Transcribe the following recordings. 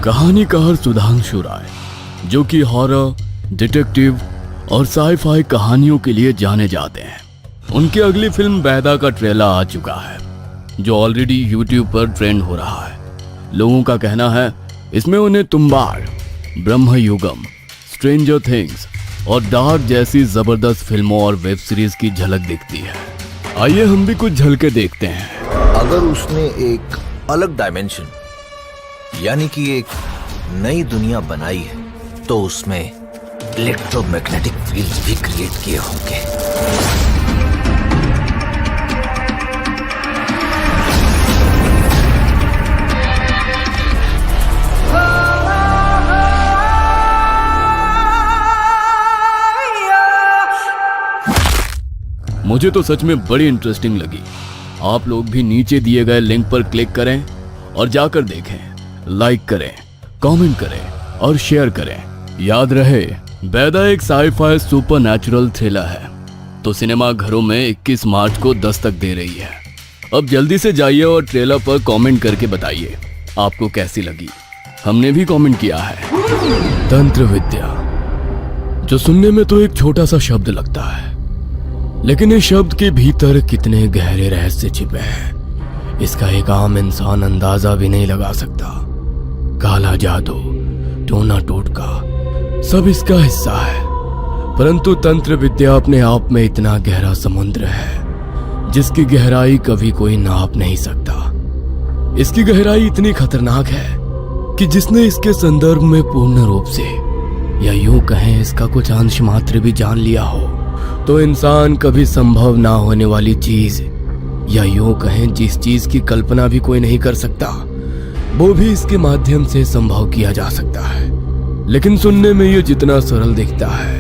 कहानीकार सुधांशु राय, जो कि हॉरर, डिटेक्टिव और साई-फाई कहानियों के लिए जाने जाते हैं, उनकी अगली फिल्म बैदा का ट्रेलर आ चुका है, जो ऑलरेडी YouTube पर ट्रेंड हो रहा है। लोगों का कहना है इसमें उन्हें तुम्बाड़, ब्रह्मयुगम, स्ट्रेंजर थिंग्स और डार्क जैसी जबरदस्त फिल्मों और वेब सीरीज की झलक दिखती है। आइए हम भी कुछ झलकें देखते हैं। अगर उसने एक अलग डायमेंशन यानी कि एक नई दुनिया बनाई है तो उसमें इलेक्ट्रोमैग्नेटिक फील्ड्स भी क्रिएट किए होंगे। मुझे तो सच में बड़ी इंटरेस्टिंग लगी। आप लोग भी नीचे दिए गए लिंक पर क्लिक करें और जाकर देखें, लाइक करें, कमेंट करें और शेयर करें। याद रहे, बैदा एक साई-फाई सुपरनैचुरल थ्रिलर है, तो सिनेमा घरों में 21 मार्च को दस्तक दे रही है। अब जल्दी से जाइए और ट्रेलर पर कमेंट करके बताइए आपको कैसी लगी। हमने भी कमेंट किया है। तंत्र विद्या, जो सुनने में तो एक छोटा सा शब्द लगता है, लेकिन इस शब्द के भीतर कितने गहरे रहस्य छिपे हैं, इसका एक आम इंसान अंदाजा भी नहीं लगा सकता। काला जादू, टोना टोटका, सब इसका हिस्सा है। परंतु तंत्र विद्या अपने आप में इतना गहरा समुद्र है जिसकी गहराई कभी कोई नाप नहीं सकता। इसकी गहराई इतनी खतरनाक है कि जिसने इसके संदर्भ में पूर्ण रूप से, या यूं कहें इसका कुछ अंश मात्र भी जान लिया हो, तो इंसान कभी संभव ना होने वाली चीज, या यूं कहें जिस चीज की कल्पना भी कोई नहीं कर सकता, वो भी इसके माध्यम से संभव किया जा सकता है। लेकिन सुनने में ये जितना सरल दिखता है,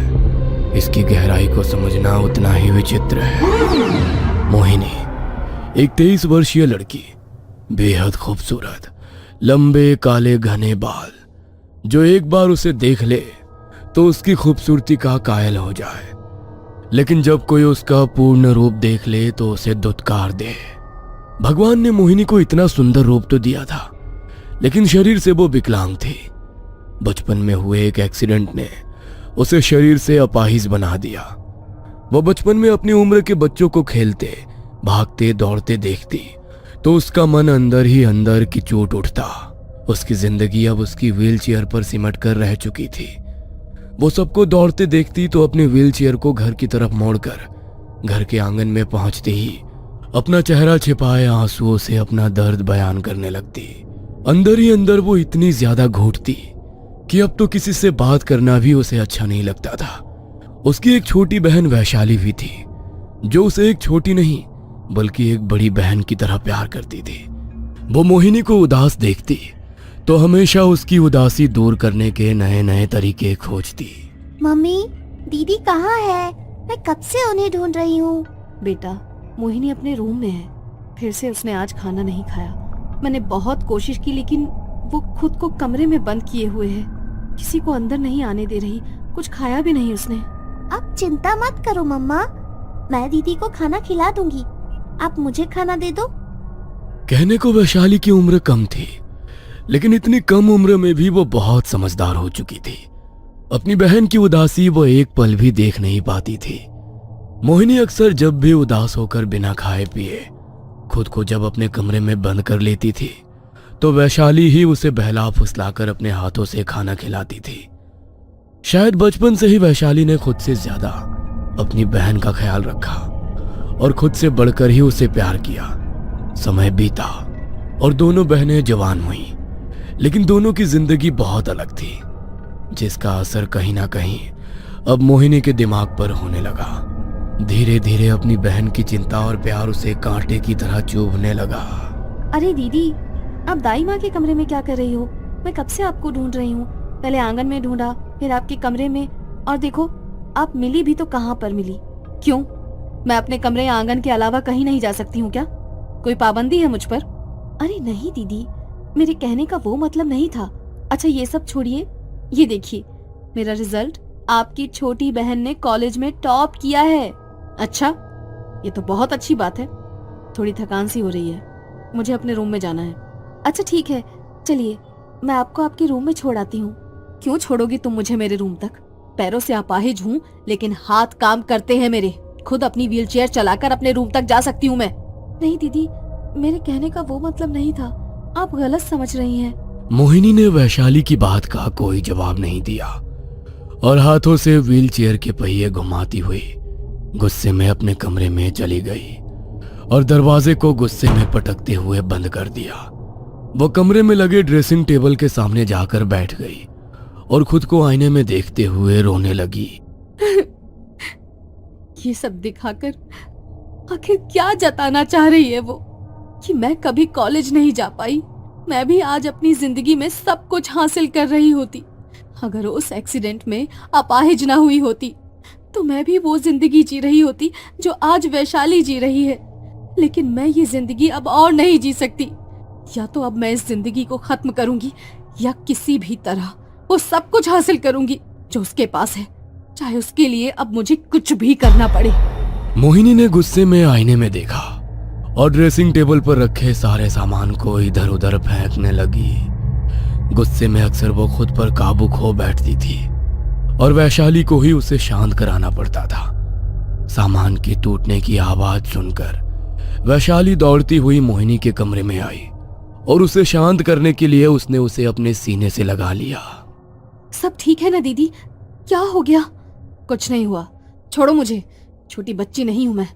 इसकी गहराई को समझना उतना ही विचित्र है। मोहिनी, एक 23 वर्षीय लड़की, बेहद खूबसूरत, लंबे काले घने बाल, जो एक बार उसे देख ले तो उसकी खूबसूरती का कायल हो जाए, लेकिन जब कोई उसका पूर्ण रूप देख ले तो उसे दुत्कार दे। भगवान ने मोहिनी को इतना सुंदर रूप तो दिया था, लेकिन शरीर से वो विकलांग थी। बचपन में हुए एक एक्सीडेंट ने उसे शरीर से अपाहिज बना दिया। वो बचपन में अपनी उम्र के बच्चों को खेलते, भागते, दौड़ते देखती तो उसका मन अंदर ही अंदर की चोट उठता। उसकी जिंदगी अब उसकी व्हीलचेयर पर सिमट कर रह चुकी थी। वो सबको दौड़ते देखती तो अपने व्हीलचेयर को घर की तरफ मोड़कर घर के आंगन में पहुंचते ही अपना चेहरा छिपाए आंसुओं से अपना दर्द बयान करने लगती। अंदर ही अंदर वो इतनी ज्यादा घुटती कि अब तो किसी से बात करना भी उसे अच्छा नहीं लगता था। उसकी एक छोटी बहन वैशाली भी थी, जो उसे एक छोटी नहीं बल्कि एक बड़ी बहन की तरह प्यार करती थी। वो मोहिनी को उदास देखती तो हमेशा उसकी उदासी दूर करने के नए नए तरीके खोजती। मम्मी, दीदी कहाँ है? मैं कब से उन्हें ढूंढ रही हूँ। बेटा, मोहिनी अपने रूम में है। फिर से उसने आज खाना नहीं खाया। मैंने बहुत कोशिश की, लेकिन वो खुद को कमरे में बंद किए हुए है, किसी को अंदर नहीं आने दे रही। कुछ खाया भी नहीं उसने। आप चिंता मत करो मम्मा, मैं दीदी को खाना खिला दूंगी। आप मुझे खाना दे दो। कहने को वैशाली की उम्र कम थी, लेकिन इतनी कम उम्र में भी वो बहुत समझदार हो चुकी थी। अपनी बहन की उदासी वो एक पल भी देख नहीं पाती थी। मोहिनी अक्सर जब भी उदास होकर बिना खाए पिए खुद को जब अपने कमरे में बंद कर लेती थी, तो वैशाली ही उसे बहला फुसलाकर अपने हाथों से खाना खिलाती थी। शायद बचपन से ही वैशाली ने खुद से ज्यादा अपनी बहन का ख्याल रखा और खुद से बढ़कर ही उसे प्यार किया। समय बीता और दोनों बहनें जवान हुईं, लेकिन दोनों की जिंदगी बहुत अलग थी, जिसका असर कहीं ना कहीं अब मोहिनी के दिमाग पर होने लगा। धीरे धीरे अपनी बहन की चिंता और प्यार उसे कांटे की तरह चुभने लगा। अरे दीदी, आप दाई माँ के कमरे में क्या कर रही हो? मैं कब से आपको ढूंढ रही हूँ। पहले आंगन में ढूंढा, फिर आपके कमरे में, और देखो आप मिली भी तो कहाँ पर मिली। क्यों, मैं अपने कमरे या आंगन के अलावा कहीं नहीं जा सकती हूँ क्या? कोई पाबंदी है मुझ पर? अरे नहीं दीदी, मेरे कहने का वो मतलब नहीं था। अच्छा ये सब छोड़िए, ये देखिए मेरा रिजल्ट। आपकी छोटी बहन ने कॉलेज में टॉप किया है। अच्छा, ये तो बहुत अच्छी बात है। थोड़ी थकान सी हो रही है, मुझे अपने रूम में जाना है। अच्छा ठीक है, चलिए मैं आपको आपके रूम में छोड़ आती हूँ। क्यों छोड़ोगी तुम मुझे मेरे रूम तक? पैरों से अपाहिज हूँ लेकिन हाथ काम करते हैं मेरे। खुद अपनी व्हीलचेयर चलाकर अपने रूम तक जा सकती हूँ मैं। नहीं दीदी, मेरे कहने का वो मतलब नहीं था, आप गलत समझ रही हैं। मोहिनी ने वैशाली की बात का कोई जवाब नहीं दिया और हाथों से व्हीलचेयर के पहिए घुमाती हुई गुस्से में अपने कमरे में चली गई और दरवाजे को गुस्से में पटकते हुए बंद कर दिया। वो कमरे में लगे ड्रेसिंग टेबल के सामने जाकर बैठ गई और खुद को आईने में देखते हुए रोने लगी। ये सब दिखाकर आखिर क्या जताना चाह रही है वो? कि मैं कभी कॉलेज नहीं जा पाई, मैं भी आज अपनी जिंदगी में सब कुछ हासिल कर रही होती। अगर उस एक्सीडेंट में अपाहिज ना हुई होती तो मैं भी वो जिंदगी जी रही होती जो आज वैशाली जी रही है। लेकिन मैं ये जिंदगी अब और नहीं जी सकती। या तो अब मैं इस जिंदगी को खत्म करूंगी या किसी भी तरह वो सब कुछ हासिल करूंगी जो उसके पास है, चाहे उसके लिए अब मुझे कुछ भी करना पड़े। मोहिनी ने गुस्से में आईने में देखा और ड्रेसिंग टेबल पर रखे सारे सामान को इधर उधर फेंकने लगी। गुस्से में अक्सर वो खुद पर काबू खो बैठती थी और वैशाली को ही उसे शांत कराना पड़ता था। सामान के टूटने की आवाज सुनकर वैशाली दौड़ती हुई मोहिनी के कमरे में आई और उसे शांत करने के लिए उसने उसे अपने सीने से लगा लिया। सब ठीक है ना दीदी? क्या हो गया? कुछ नहीं हुआ, छोड़ो मुझे, छोटी बच्ची नहीं हूं मैं।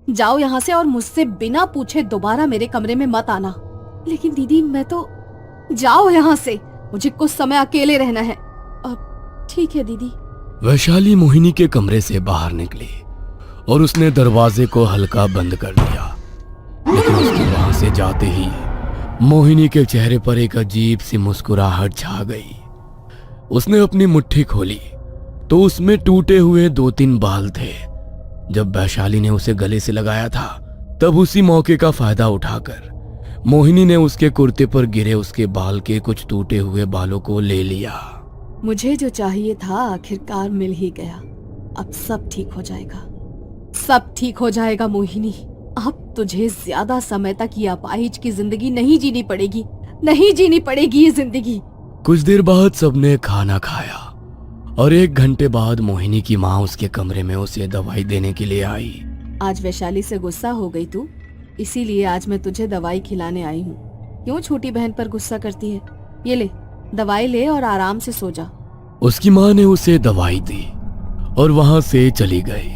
जाओ यहाँ से और मुझसे बिना पूछे दोबारा मेरे कमरे में मत आना। लेकिन दीदी मैं तो, जाओ यहाँ से, मुझे कुछ समय अकेले रहना है। अब ठीक है दीदी। वैशाली मोहिनी के कमरे से बाहर निकली और उसने दरवाजे को हल्का बंद कर दिया। लेकिन उसके वहां से जाते ही मोहिनी के चेहरे पर एक अजीब सी मुस्कुराहट छा गई। उसने अपनी मुट्ठी खोली तो उसमें टूटे हुए 2-3 बाल थे। जब वैशाली ने उसे गले से लगाया था तब उसी मौके का फायदा उठाकर मोहिनी ने उसके कुर्ते पर गिरे उसके बाल के कुछ टूटे हुए बालों को ले लिया। मुझे जो चाहिए था आखिरकार मिल ही गया। अब सब ठीक हो जाएगा, सब ठीक हो जाएगा मोहिनी। अब तुझे ज्यादा समय तक ये अपाहिज की जिंदगी नहीं जीनी पड़ेगी, नहीं जीनी पड़ेगी ये जिंदगी। कुछ देर बाद सबने खाना खाया और 1 घंटे बाद मोहिनी की माँ उसके कमरे में उसे दवाई देने के लिए आई। आज वैशाली से गुस्सा हो गई तू, इसीलिए आज मैं तुझे दवाई खिलाने आई हूँ। क्यों छोटी बहन पर गुस्सा करती है? ये ले, दवाई ले और आराम से सो जा। उसकी माँ ने उसे दवाई दी और वहां से चली गई।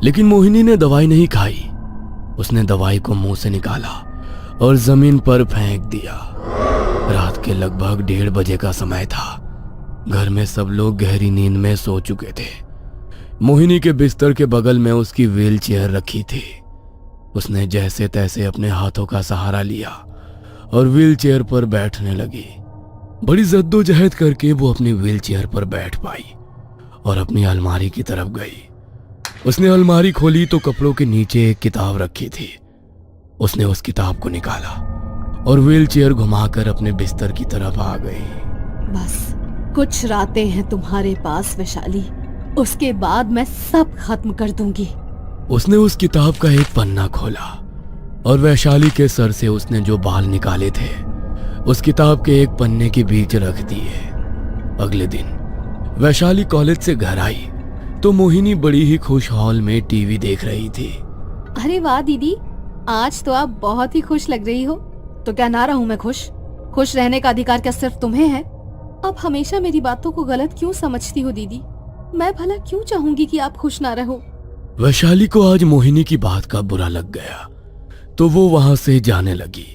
लेकिन मोहिनी ने दवाई नहीं खाई। उसने दवाई को मुंह से निकाला और जमीन पर फेंक दिया। रात के लगभग 1:30 बजे का समय था। घर में सब लोग गहरी नींद में सो चुके थे। मोहिनी के बिस्तर के बगल में उसकी व्हीलचेयर रखी थी। उसने जैसे तैसे अपने हाथों का सहारा लिया और व्हीलचेयर पर बैठने लगी। बड़ी जद्दोजहद करके वो अपनी व्हीलचेयर पर बैठ पाई और अपनी अलमारी की तरफ गई। उसने अलमारी खोली तो कपड़ों के नीचे एक किताब रखी थी। उसने उस किताब को निकाला और व्हीलचेयर घुमाकर अपने बिस्तर की तरफ आ गई। बस कुछ रातें हैं तुम्हारे पास वैशाली, उसके बाद मैं सब खत्म कर दूंगी। उसने उस किताब का एक पन्ना खोला और वैशाली के सर से उसने जो बाल निकाले थे उस किताब के एक पन्ने के बीच रख दिए। अगले दिन वैशाली कॉलेज से घर आई तो मोहिनी बड़ी ही खुश हॉल में टीवी देख रही थी। अरे वाह दीदी, आज तो आप बहुत ही खुश लग रही हो। तो क्या ना रहूं मैं खुश? खुश रहने का अधिकार क्या सिर्फ तुम्हें है? आप हमेशा मेरी बातों को गलत क्यों समझती हो दीदी? मैं भला क्यों चाहूंगी कि आप खुश ना रहो? वैशाली को आज मोहिनी की बात का बुरा लग गया तो वो वहां से जाने लगी।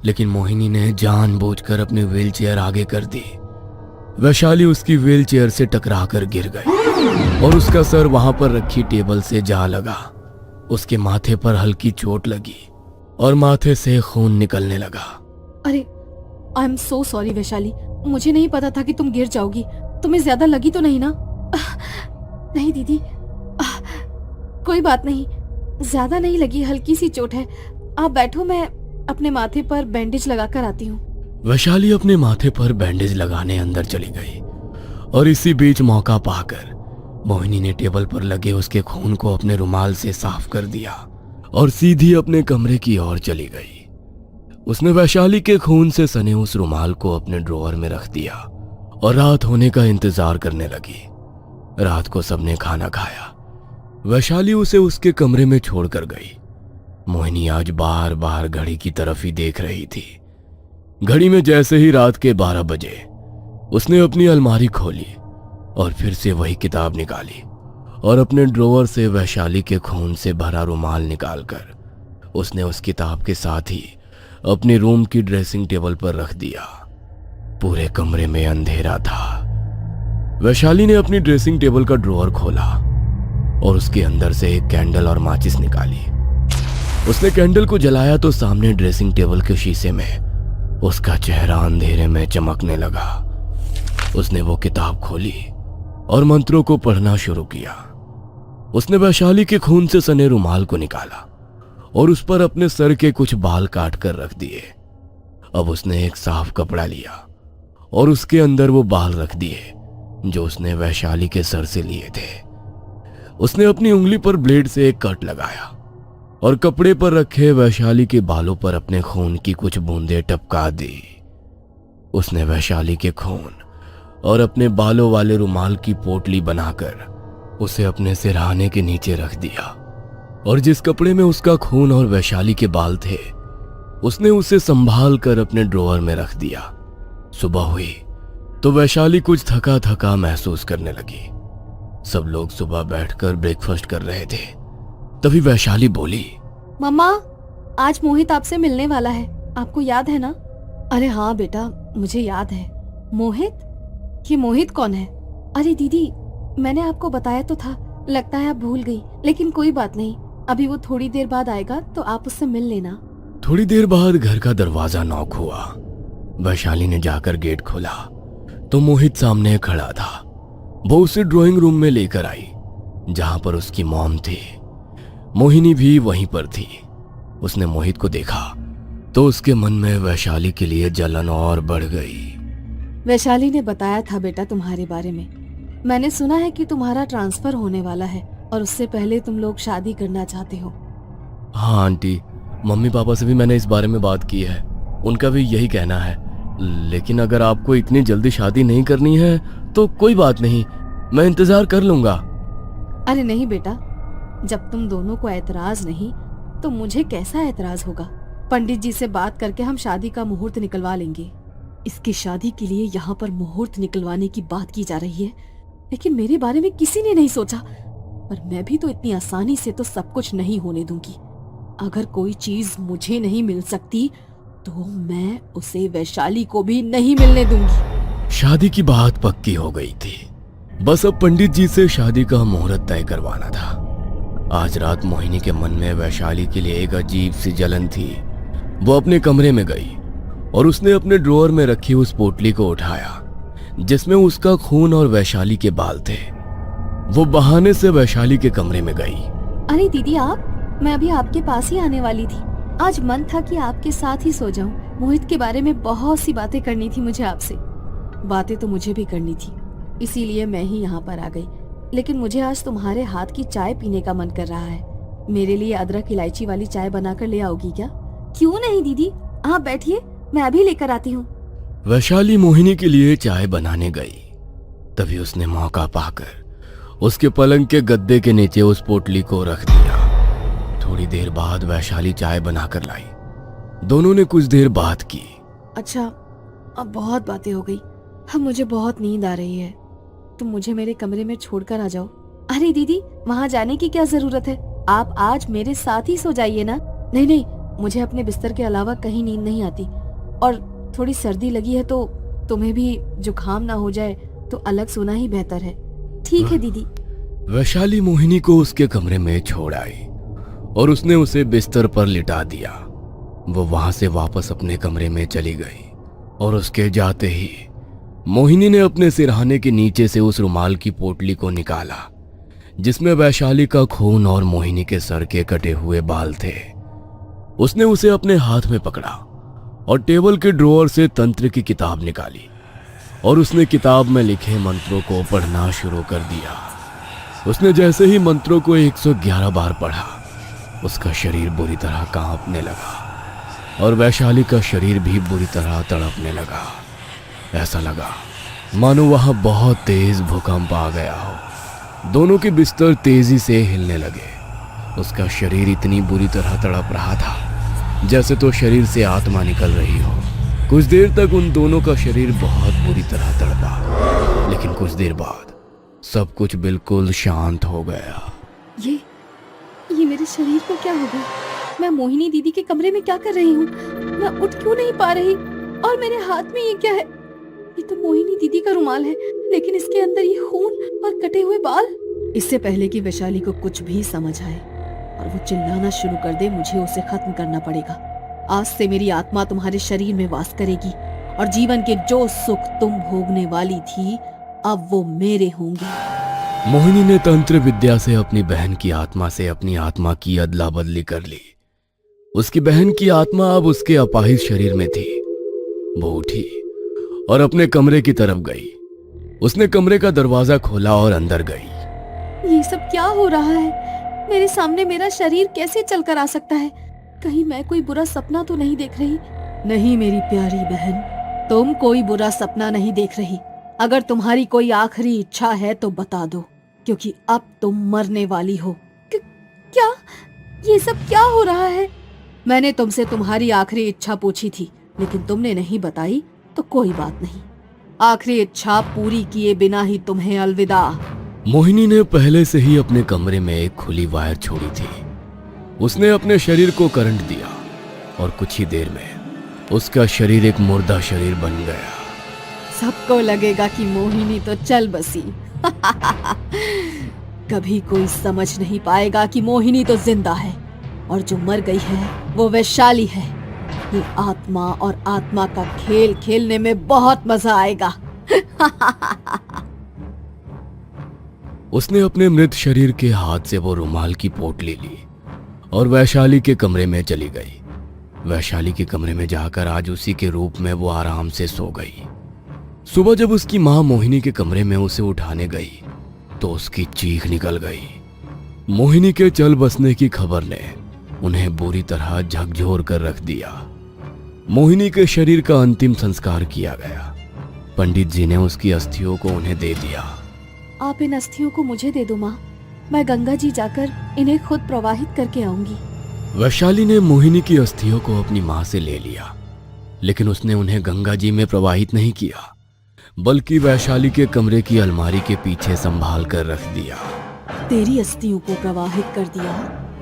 लेकिन मोहिनी ने जानबूझकर अपनी व्हीलचेयर आगे कर दी। वैशाली उसकी व्हीलचेयर से टकराकर गिर गई और उसका सर वहां पर रखी टेबल से जा लगा। उसके माथे पर हल्की चोट लगी और माथे से खून निकलने लगा। अरे I am so sorry Vaishali, मुझे नहीं पता था कि तुम गिर जाओगी। तुम्हें ज्यादा लगी तो नहीं ना? नहीं दीदी, कोई बात नहीं, ज्यादा नहीं लगी, हल्की सी चोट है। आप बैठो, मैं अपने माथे पर बैंडेज लगाकर आती हूँ। वैशाली अपने माथे पर बैंडेज लगाने अंदर चली गई और इसी बीच मौका पाकर मोहिनी ने टेबल पर लगे उसके खून को अपने रुमाल से साफ कर दिया और सीधी अपने कमरे की ओर चली गई। उसने वैशाली के खून से सने उस रुमाल को अपने ड्रॉअर में रख दिया और रात होने का इंतजार करने लगी। रात को सबने खाना खाया। वैशाली उसे उसके कमरे में छोड़कर गई। मोहिनी आज बार बार घड़ी की तरफ ही देख रही थी। घड़ी में जैसे ही रात के 12 बजे उसने अपनी अलमारी खोली और फिर से वही किताब निकाली और अपने ड्रॉअर से वैशाली के खून से भरा रुमाल निकालकर उसने उस किताब के साथ ही अपने रूम की ड्रेसिंग टेबल पर रख दिया। पूरे कमरे में अंधेरा था। वैशाली ने अपनी ड्रेसिंग टेबल का ड्रॉअर खोला और उसके अंदर से एक कैंडल और माचिस निकाली। उसने कैंडल को जलाया तो सामने ड्रेसिंग टेबल के शीशे में उसका चेहरा अंधेरे में चमकने लगा। उसने वो किताब खोली और मंत्रों को पढ़ना शुरू किया। उसने वैशाली के खून से सने रुमाल को निकाला और उस पर अपने सर के कुछ बाल काट कर रख दिए। अब उसने एक साफ कपड़ा लिया और उसके अंदर वो बाल रख दिए जो उसने वैशाली के सर से लिए थे। उसने अपनी उंगली पर ब्लेड से एक कट लगाया और कपड़े पर रखे वैशाली के बालों पर अपने खून की कुछ बूंदें टपका दी। उसने वैशाली के खून और अपने बालों वाले रुमाल की पोटली बनाकर उसे अपने सिरहाने के नीचे रख दिया और जिस कपड़े में उसका खून और वैशाली के बाल थे उसने उसे संभाल कर अपने ड्रॉअर में रख दिया। सुबह हुई तो वैशाली कुछ थका थका महसूस करने लगी। सब लोग सुबह बैठकर ब्रेकफास्ट कर रहे थे। तभी वैशाली बोली, मम्मा, आज मोहित आपसे मिलने वाला है, आपको याद है ना? अरे हाँ बेटा, मुझे याद है। मोहित? ये मोहित कौन है? अरे दीदी, मैंने आपको बताया तो था, लगता है आप भूल गई, लेकिन कोई बात नहीं, अभी वो थोड़ी देर बाद आएगा तो आप उससे मिल लेना। थोड़ी देर बाद घर का दरवाजा नॉक हुआ। वैशाली ने जाकर गेट खोला तो मोहित सामने खड़ा था। वो उसे ड्राइंग रूम में लेकर आई जहां पर उसकी मॉम थी। मोहिनी भी वहीं पर थी। उसने मोहित को देखा तो उसके मन में वैशाली के लिए जलन और बढ़ गई। वैशाली ने बताया था बेटा तुम्हारे बारे में। मैंने सुना है कि तुम्हारा ट्रांसफर होने वाला है और उससे पहले तुम लोग शादी करना चाहते हो। हाँ आंटी, मम्मी पापा से भी मैंने इस बारे में बात की है, उनका भी यही कहना है। लेकिन अगर आपको इतनी जल्दी शादी नहीं करनी है तो कोई बात नहीं, मैं इंतजार कर लूंगा। अरे नहीं बेटा, जब तुम दोनों को ऐतराज नहीं तो मुझे कैसा ऐतराज होगा? पंडित जी से बात करके हम शादी का मुहूर्त निकलवा लेंगे। इसकी शादी के लिए यहाँ पर मुहूर्त निकलवाने की बात की जा रही है, लेकिन मेरे बारे में किसी ने नहीं सोचा। पर मैं भी तो इतनी आसानी से तो सब कुछ नहीं होने दूंगी। अगर कोई चीज मुझे नहीं मिल सकती तो मैं उसे वैशाली को भी नहीं मिलने दूंगी। शादी की बात पक्की हो गई थी, बस अब पंडित जी से शादी का मुहूर्त तय करवाना था। आज रात मोहिनी के मन में वैशाली के लिए एक अजीब सी जलन थी। वो अपने कमरे में गई और उसने अपने ड्रॉअर में रखी उस पोटली को उठाया जिसमें उसका खून और वैशाली के बाल थे। वो बहाने से वैशाली के कमरे में गई। अरे दीदी आप, मैं अभी आपके पास ही आने वाली थी। आज मन था कि आपके साथ ही सो जाऊं। मोहित के बारे में बहुत सी बातें करनी थी मुझे आपसे। बातें तो मुझे भी करनी थी, इसीलिए मैं ही यहाँ पर आ गई। लेकिन मुझे आज तुम्हारे हाथ की चाय पीने का मन कर रहा है। मेरे लिए अदरक इलायची वाली चाय बनाकर ले आओगी क्या? क्यों नहीं दीदी, आप बैठिए, मैं अभी लेकर आती हूँ। वैशाली मोहिनी के लिए चाय बनाने गई। तभी उसने मौका पाकर उसके पलंग के गद्दे के नीचे उस पोटली को रख दिया। थोड़ी देर बाद वैशाली चाय बनाकर लाई। दोनों ने कुछ देर बात की। अच्छा, अब बहुत बातें हो गई, अब मुझे बहुत नींद आ रही है। तुम मुझे मेरे कमरे में छोड़कर आ जाओ। अरे दीदी, वहाँ जाने की क्या जरूरत है? आप आज मेरे साथ ही सो जाइए ना। नहीं नहीं, मुझे अपने बिस्तर के अलावा कहीं नींद नहीं आती, और थोड़ी सर्दी लगी है तो तुम्हें भी जुकाम ना हो जाए तो अलग सोना ही बेहतर है। ठीक है दीदी। वैशाली मोहिनी को उसके कमरे में छोड़ आई और उसने उसे बिस्तर पर लिटा दिया। वो वहां से वापस अपने कमरे में चली गई और उसके जाते ही मोहिनी ने अपने सिरहाने के नीचे से उस रुमाल की पोटली को निकाला जिसमें वैशाली का खून और मोहिनी के सर के कटे हुए बाल थे। उसने उसे अपने हाथ में पकड़ा और टेबल के ड्रॉअर से तंत्र की किताब निकाली और उसने किताब में लिखे मंत्रों को पढ़ना शुरू कर दिया। उसने जैसे ही मंत्रों को 111 बार पढ़ा, उसका शरीर बुरी तरह कांपने लगा। और वैशाली का शरीर भी बुरी तरह तड़पने लगा। ऐसा लगा मानो वहां बहुत तेज भूकंप आ गया हो। दोनों के बिस्तर तेजी से हिलने लगे। उसका शरीर इतनी बुरी तरह तड़प रहा था जैसे तो शरीर से आत्मा निकल रही हो। कुछ देर तक उन दोनों का शरीर बहुत बुरी तरह तड़पा, लेकिन कुछ देर बाद सब कुछ बिल्कुल शांत हो गया। ये मेरे शरीर को क्या हो गया? मैं मोहिनी दीदी के कमरे में क्या कर रही हूँ? मैं उठ क्यों नहीं पा रही? और मेरे हाथ में ये क्या है? ये तो मोहिनी दीदी का रुमाल है, लेकिन इसके अंदर ये खून और कटे हुए बाल। इससे पहले कि वैशाली को कुछ भी समझ आए और वो चिल्लाना शुरू कर दे, मुझे उसे खत्म करना पड़ेगा। आज से मेरी आत्मा तुम्हारे शरीर में वास करेगी और जीवन के जो सुख तुम भोगने वाली थी अब वो मेरे होंगे। मोहिनी ने तंत्र विद्या से अपनी बहन की आत्मा से अपनी आत्मा की अदला बदली कर ली। उसकी बहन की आत्मा अब उसके अपाहिज शरीर में थी। वो उठी और अपने कमरे की तरफ गई। उसने कमरे का दरवाजा खोला और अंदर गई। ये सब क्या हो रहा है? मेरे सामने मेरा शरीर कैसे चलकर आ सकता है? कहीं मैं कोई बुरा सपना तो नहीं देख रही? नहीं मेरी प्यारी बहन, तुम कोई बुरा सपना नहीं देख रही। अगर तुम्हारी कोई आखिरी इच्छा है तो बता दो, क्योंकि अब तुम मरने वाली हो। क्या? ये सब क्या हो रहा है? मैंने तुमसे तुम्हारी आखिरी इच्छा पूछी थी, लेकिन तुमने नहीं बताई, तो कोई बात नहीं। आखिरी इच्छा पूरी किए बिना ही तुम्हें अलविदा। मोहिनी ने पहले से ही अपने कमरे में एक खुली वायर छोड़ी थी। उसने अपने शरीर को करंट दिया और कुछ ही देर में उसका शरीर एक मुर्दा शरीर बन गया। सबको लगेगा कि मोहिनी तो चल बसी। कभी कोई समझ नहीं पाएगा कि मोहिनी तो जिंदा है और जो मर गई है वो वैशाली है। ये आत्मा और आत्मा का खेल खेलने में बहुत मजा आएगा। उसने अपने मृत शरीर के हाथ से वो रुमाल की पोटली ली और वैशाली के कमरे में चली गई। वैशाली के कमरे में जाकर आज उसी के रूप में वो आराम से सो गई। सुबह जब उसकी मां मोहिनी के कमरे में उसे उठाने गई तो उसकी चीख निकल गई। मोहिनी के चल बसने की खबर ने उन्हें बुरी तरह झकझोर कर रख दिया। मोहिनी के शरीर का अंतिम संस्कार किया गया। पंडित जी ने उसकी अस्थियों को उन्हें दे दिया। आप इन अस्थियों को मुझे दे दो माँ, मैं गंगा जी जाकर इन्हें खुद प्रवाहित करके आऊंगी। वैशाली ने मोहिनी की अस्थियों को अपनी मां से ले लिया, लेकिन उसने उन्हें गंगा जी में प्रवाहित नहीं किया, बल्कि वैशाली के कमरे की अलमारी के पीछे संभाल कर रख दिया। तेरी अस्थियों को प्रवाहित कर दिया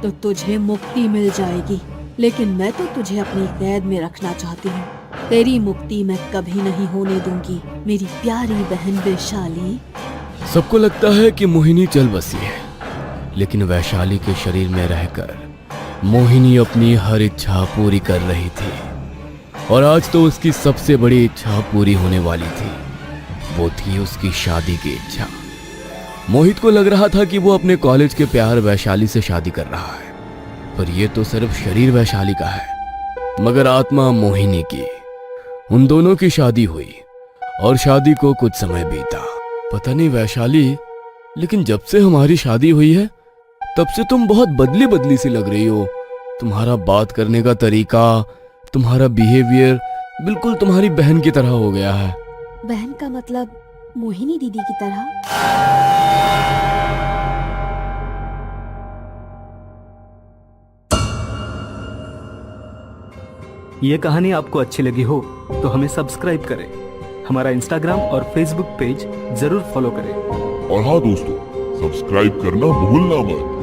तो तुझे मुक्ति मिल जाएगी, लेकिन मैं तो तुझे अपनी कैद में रखना चाहती हूँ। तेरी मुक्ति मैं कभी नहीं होने दूंगी, मेरी प्यारी बहन वैशाली। सबको लगता है कि मोहिनी चल बसी है, लेकिन वैशाली के शरीर में रहकर मोहिनी अपनी हर इच्छा पूरी कर रही थी। और आज तो उसकी सबसे बड़ी इच्छा पूरी होने वाली थी। वो थी उसकी शादी की इच्छा। मोहित को लग रहा था कि वो अपने कॉलेज के प्यार वैशाली से शादी कर रहा है, पर ये तो सिर्फ शरीर वैशाली का है, मगर आत्मा मोहिनी की। उन दोनों की शादी हुई और शादी को कुछ समय बीता। पता नहीं वैशाली, लेकिन जब से हमारी शादी हुई है तब से तुम बहुत बदली बदली सी लग रही हो। तुम्हारा बात करने का तरीका, तुम्हारा बिहेवियर बिल्कुल तुम्हारी बहन की तरह हो गया है। बहन का मतलब मोहिनी दीदी की तरह? ये कहानी आपको अच्छी लगी हो तो हमें सब्सक्राइब करें, हमारा इंस्टाग्राम और फेसबुक पेज जरूर फॉलो करें। और हाँ दोस्तों, सब्सक्राइब करना भूलना मत।